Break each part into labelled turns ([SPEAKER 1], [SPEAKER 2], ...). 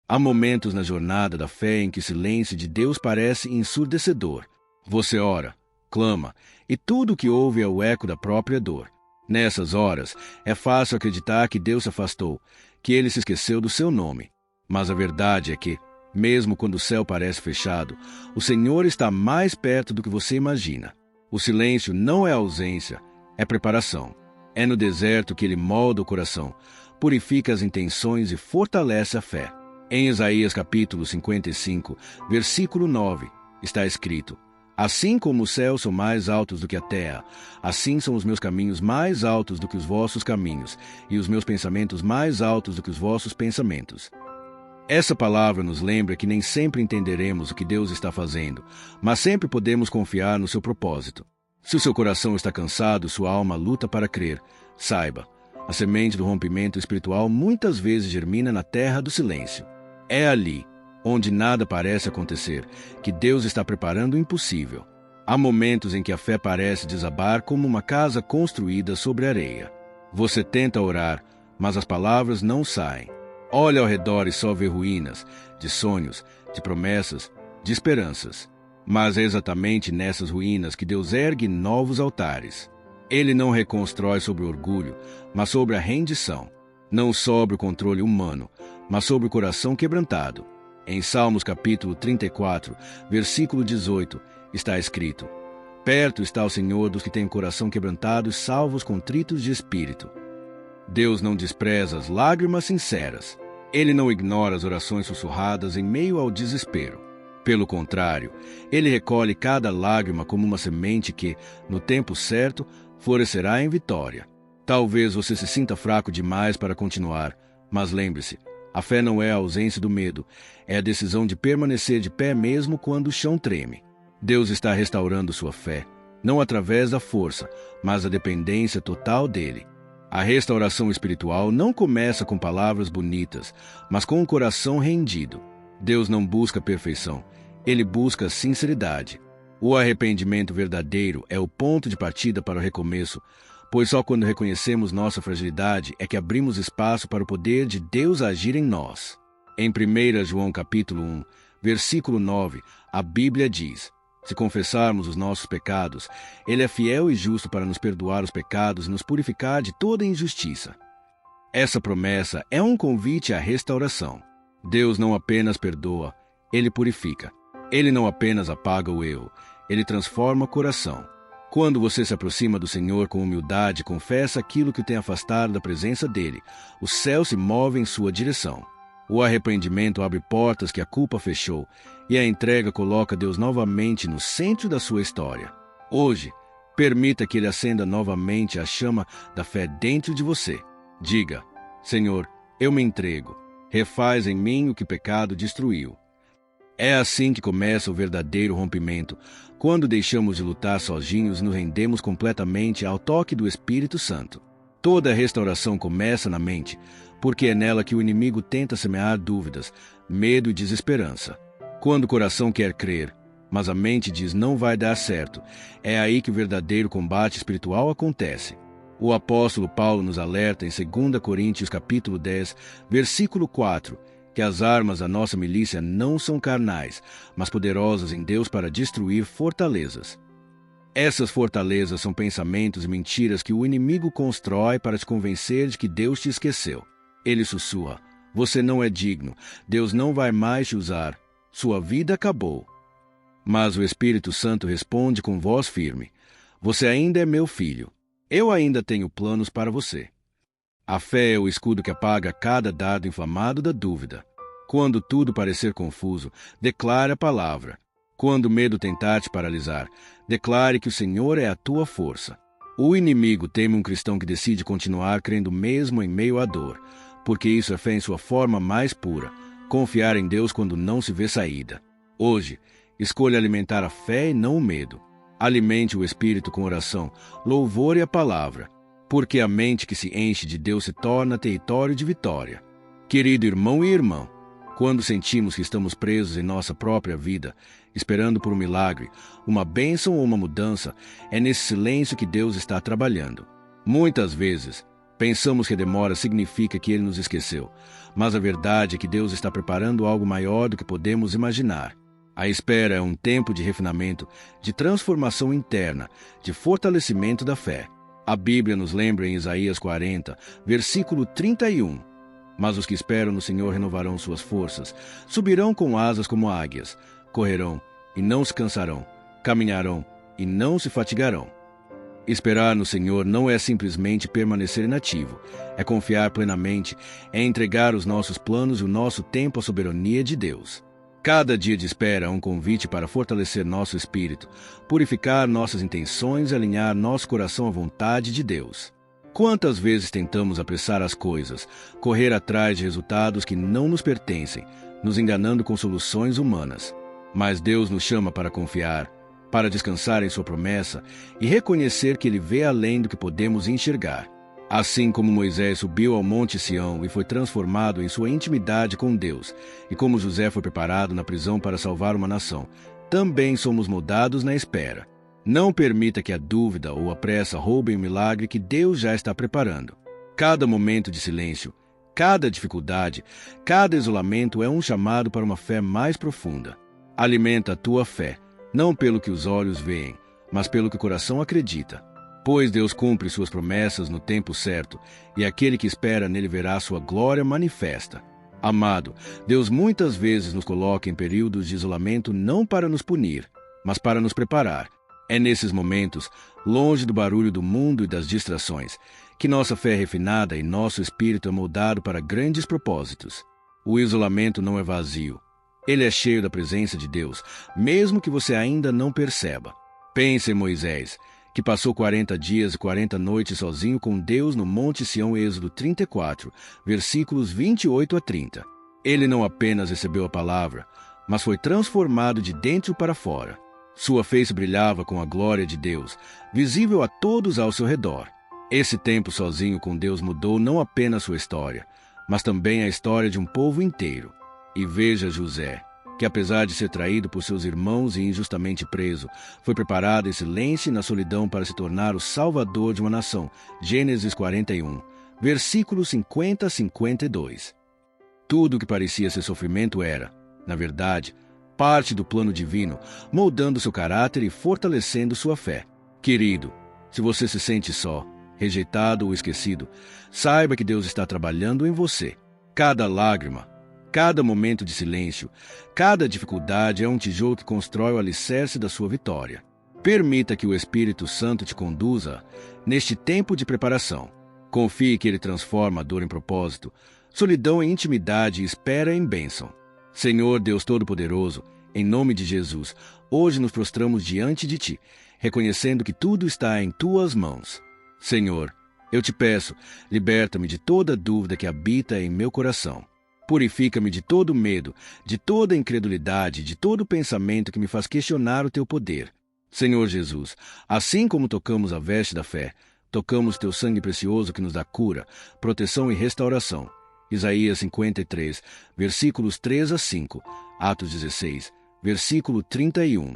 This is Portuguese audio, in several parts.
[SPEAKER 1] Há momentos na jornada da fé em que o silêncio de Deus parece ensurdecedor. Você ora, clama, e tudo o que ouve é o eco da própria dor. Nessas horas, é fácil acreditar que Deus se afastou, que Ele se esqueceu do seu nome. Mas a verdade é que, mesmo quando o céu parece fechado, o Senhor está mais perto do que você imagina. O silêncio não é ausência, é preparação. É no deserto que Ele molda o coração, purifica as intenções e fortalece a fé. Em Isaías capítulo 55, versículo 9, está escrito: Assim como os céus são mais altos do que a terra, assim são os meus caminhos mais altos do que os vossos caminhos, e os meus pensamentos mais altos do que os vossos pensamentos. Essa palavra nos lembra que nem sempre entenderemos o que Deus está fazendo, mas sempre podemos confiar no seu propósito. Se o seu coração está cansado, sua alma luta para crer, saiba, a semente do rompimento espiritual muitas vezes germina na terra do silêncio. É ali, onde nada parece acontecer, que Deus está preparando o impossível. Há momentos em que a fé parece desabar como uma casa construída sobre areia. Você tenta orar, mas as palavras não saem. Olha ao redor e só vê ruínas, de sonhos, de promessas, de esperanças. Mas é exatamente nessas ruínas que Deus ergue novos altares. Ele não reconstrói sobre o orgulho, mas sobre a rendição. Não sobre o controle humano, mas sobre o coração quebrantado. Em Salmos capítulo 34, versículo 18, está escrito: Perto está o Senhor dos que têm o coração quebrantado e salva os contritos de espírito. Deus não despreza as lágrimas sinceras. Ele não ignora as orações sussurradas em meio ao desespero. Pelo contrário, Ele recolhe cada lágrima como uma semente que, no tempo certo, florescerá em vitória. Talvez você se sinta fraco demais para continuar, mas lembre-se, a fé não é a ausência do medo, é a decisão de permanecer de pé mesmo quando o chão treme. Deus está restaurando sua fé, não através da força, mas da dependência total dele. A restauração espiritual não começa com palavras bonitas, mas com um coração rendido. Deus não busca perfeição, Ele busca sinceridade. O arrependimento verdadeiro é o ponto de partida para o recomeço, pois só quando reconhecemos nossa fragilidade é que abrimos espaço para o poder de Deus agir em nós. Em 1 João capítulo 1, versículo 9, a Bíblia diz: Se confessarmos os nossos pecados, Ele é fiel e justo para nos perdoar os pecados e nos purificar de toda injustiça. Essa promessa é um convite à restauração. Deus não apenas perdoa, Ele purifica. Ele não apenas apaga o erro, Ele transforma o coração. Quando você se aproxima do Senhor com humildade e confessa aquilo que o tem afastado da presença dEle, o céu se move em sua direção. O arrependimento abre portas que a culpa fechou, e a entrega coloca Deus novamente no centro da sua história. Hoje, permita que Ele acenda novamente a chama da fé dentro de você. Diga: Senhor, eu me entrego. Refaz em mim o que o pecado destruiu. É assim que começa o verdadeiro rompimento, quando deixamos de lutar sozinhos e nos rendemos completamente ao toque do Espírito Santo. Toda restauração começa na mente, porque é nela que o inimigo tenta semear dúvidas, medo e desesperança. Quando o coração quer crer, mas a mente diz não vai dar certo, é aí que o verdadeiro combate espiritual acontece. O apóstolo Paulo nos alerta em 2 Coríntios capítulo 10, versículo 4, que as armas da nossa milícia não são carnais, mas poderosas em Deus para destruir fortalezas. Essas fortalezas são pensamentos e mentiras que o inimigo constrói para te convencer de que Deus te esqueceu. Ele sussurra: você não é digno, Deus não vai mais te usar, sua vida acabou. Mas o Espírito Santo responde com voz firme: você ainda é meu filho, eu ainda tenho planos para você. A fé é o escudo que apaga cada dardo inflamado da dúvida. Quando tudo parecer confuso, declare a palavra. Quando o medo tentar te paralisar, declare que o Senhor é a tua força. O inimigo teme um cristão que decide continuar crendo mesmo em meio à dor, porque isso é fé em sua forma mais pura, confiar em Deus quando não se vê saída. Hoje, escolha alimentar a fé e não o medo. Alimente o espírito com oração, louvor e a palavra, porque a mente que se enche de Deus se torna território de vitória. Querido irmão e irmã, quando sentimos que estamos presos em nossa própria vida, esperando por um milagre, uma bênção ou uma mudança, é nesse silêncio que Deus está trabalhando. Muitas vezes, Pensamos que a demora significa que Ele nos esqueceu, mas a verdade é que Deus está preparando algo maior do que podemos imaginar. A espera é um tempo de refinamento, de transformação interna, de fortalecimento da fé. A Bíblia nos lembra em Isaías 40, versículo 31. Mas os que esperam no Senhor renovarão suas forças, subirão com asas como águias, correrão e não se cansarão, caminharão e não se fatigarão. Esperar no Senhor não é simplesmente permanecer inativo, é confiar plenamente, é entregar os nossos planos e o nosso tempo à soberania de Deus. Cada dia de espera é um convite para fortalecer nosso espírito, purificar nossas intenções e alinhar nosso coração à vontade de Deus. Quantas vezes tentamos apressar as coisas, correr atrás de resultados que não nos pertencem, nos enganando com soluções humanas. Mas Deus nos chama para confiar, para descansar em sua promessa e reconhecer que Ele vê além do que podemos enxergar. Assim como Moisés subiu ao Monte Sião e foi transformado em sua intimidade com Deus, e como José foi preparado na prisão para salvar uma nação, também somos moldados na espera. Não permita que a dúvida ou a pressa roubem o milagre que Deus já está preparando. Cada momento de silêncio, cada dificuldade, cada isolamento é um chamado para uma fé mais profunda. Alimenta a tua fé, não pelo que os olhos veem, mas pelo que o coração acredita. Pois Deus cumpre suas promessas no tempo certo, e aquele que espera nele verá sua glória manifesta. Amado, Deus muitas vezes nos coloca em períodos de isolamento não para nos punir, mas para nos preparar. É nesses momentos, longe do barulho do mundo e das distrações, que nossa fé é refinada e nosso espírito é moldado para grandes propósitos. O isolamento não é vazio. Ele é cheio da presença de Deus, mesmo que você ainda não perceba. Pense em Moisés, que passou 40 dias e 40 noites sozinho com Deus no Monte Sião, Êxodo 34, versículos 28 a 30. Ele não apenas recebeu a palavra, mas foi transformado de dentro para fora. Sua face brilhava com a glória de Deus, visível a todos ao seu redor. Esse tempo sozinho com Deus mudou não apenas sua história, mas também a história de um povo inteiro. E veja José, que apesar de ser traído por seus irmãos e injustamente preso, foi preparado em silêncio e na solidão para se tornar o salvador de uma nação. Gênesis 41, versículos 50 a 52. Tudo o que parecia ser sofrimento era, na verdade, parte do plano divino, moldando seu caráter e fortalecendo sua fé. Querido, se você se sente só, rejeitado ou esquecido, saiba que Deus está trabalhando em você. Cada lágrima, cada momento de silêncio, cada dificuldade é um tijolo que constrói o alicerce da sua vitória. Permita que o Espírito Santo te conduza neste tempo de preparação. Confie que Ele transforma a dor em propósito, solidão em intimidade e espera em bênção. Senhor Deus Todo-Poderoso, em nome de Jesus, hoje nos prostramos diante de Ti, reconhecendo que tudo está em Tuas mãos. Senhor, eu te peço, liberta-me de toda dúvida que habita em meu coração. Purifica-me de todo medo, de toda incredulidade, de todo pensamento que me faz questionar o Teu poder. Senhor Jesus, assim como tocamos a veste da fé, tocamos Teu sangue precioso que nos dá cura, proteção e restauração. Isaías 53, versículos 3 a 5, Atos 16, versículo 31.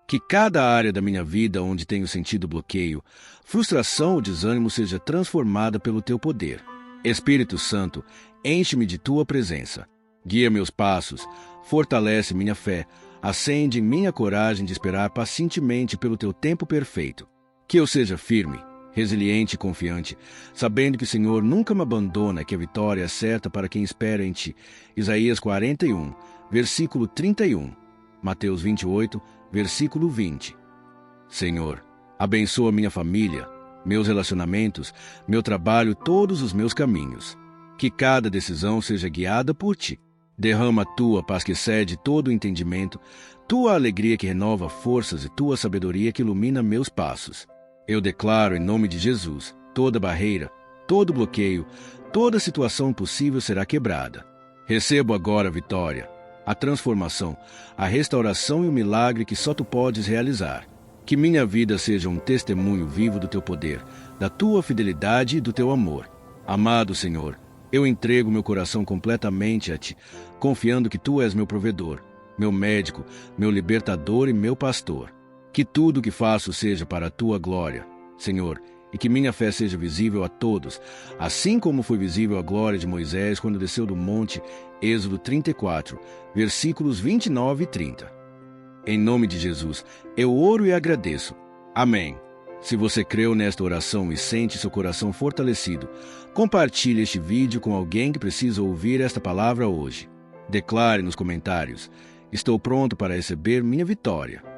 [SPEAKER 1] Que cada área da minha vida onde tenho sentido bloqueio, frustração ou desânimo seja transformada pelo Teu poder. Espírito Santo, enche-me de Tua presença. Guia meus passos, fortalece minha fé, acende em minha coragem de esperar pacientemente pelo Teu tempo perfeito. Que eu seja firme, resiliente e confiante, sabendo que o Senhor nunca me abandona e que a vitória é certa para quem espera em Ti. Isaías 41, versículo 31. Mateus 28, versículo 20. Senhor, abençoa minha família, meus relacionamentos, meu trabalho, todos os meus caminhos. Que cada decisão seja guiada por Ti. Derrama Tua paz que excede todo o entendimento, Tua alegria que renova forças e Tua sabedoria que ilumina meus passos. Eu declaro em nome de Jesus, toda barreira, todo bloqueio, toda situação impossível será quebrada. Recebo agora a vitória, a transformação, a restauração e o milagre que só Tu podes realizar. Que minha vida seja um testemunho vivo do Teu poder, da Tua fidelidade e do Teu amor. Amado Senhor, eu entrego meu coração completamente a Ti, confiando que Tu és meu provedor, meu médico, meu libertador e meu pastor. Que tudo o que faço seja para a Tua glória. Senhor, e que minha fé seja visível a todos, assim como foi visível a glória de Moisés quando desceu do monte, Êxodo 34, versículos 29 e 30. Em nome de Jesus, eu oro e agradeço. Amém. Se você creu nesta oração e sente seu coração fortalecido, compartilhe este vídeo com alguém que precisa ouvir esta palavra hoje. Declare nos comentários: estou pronto para receber minha vitória.